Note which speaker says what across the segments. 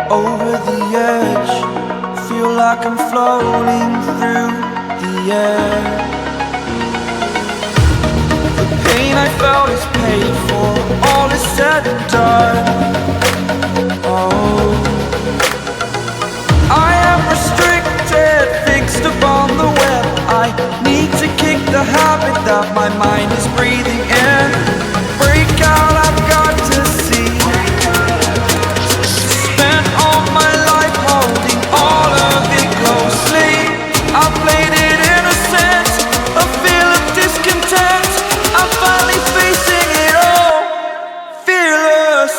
Speaker 1: Over the edge, feel like I'm floating through the air. The pain I felt is paid for, all is said and done. Oh, I am restricted, fixed upon the web. I need to kick the habit that my mind is breathing in. Break out, I've got to see. Spent all my life holding all of it closely. I played it innocent, a feel of discontent. I'm finally facing it all, fearless.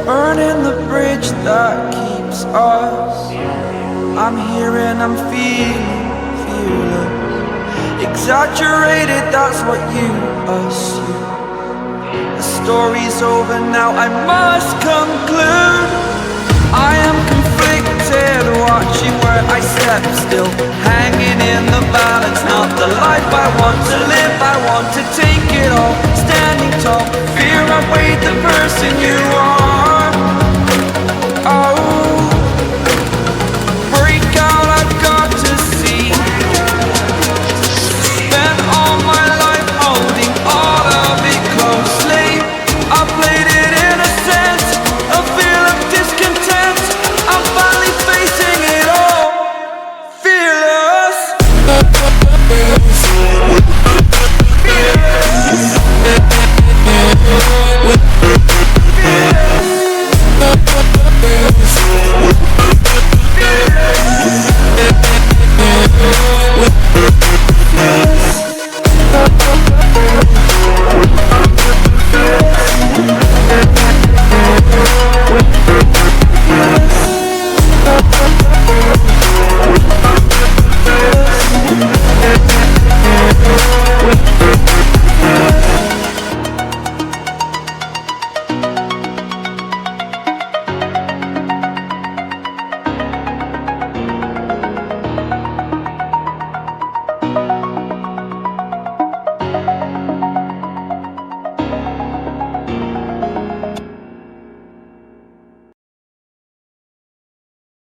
Speaker 1: Burning the bridge that keeps us. I'm here and I'm feeling fearless. Exaggerated, that's what you assume. The story's over now, I must conclude.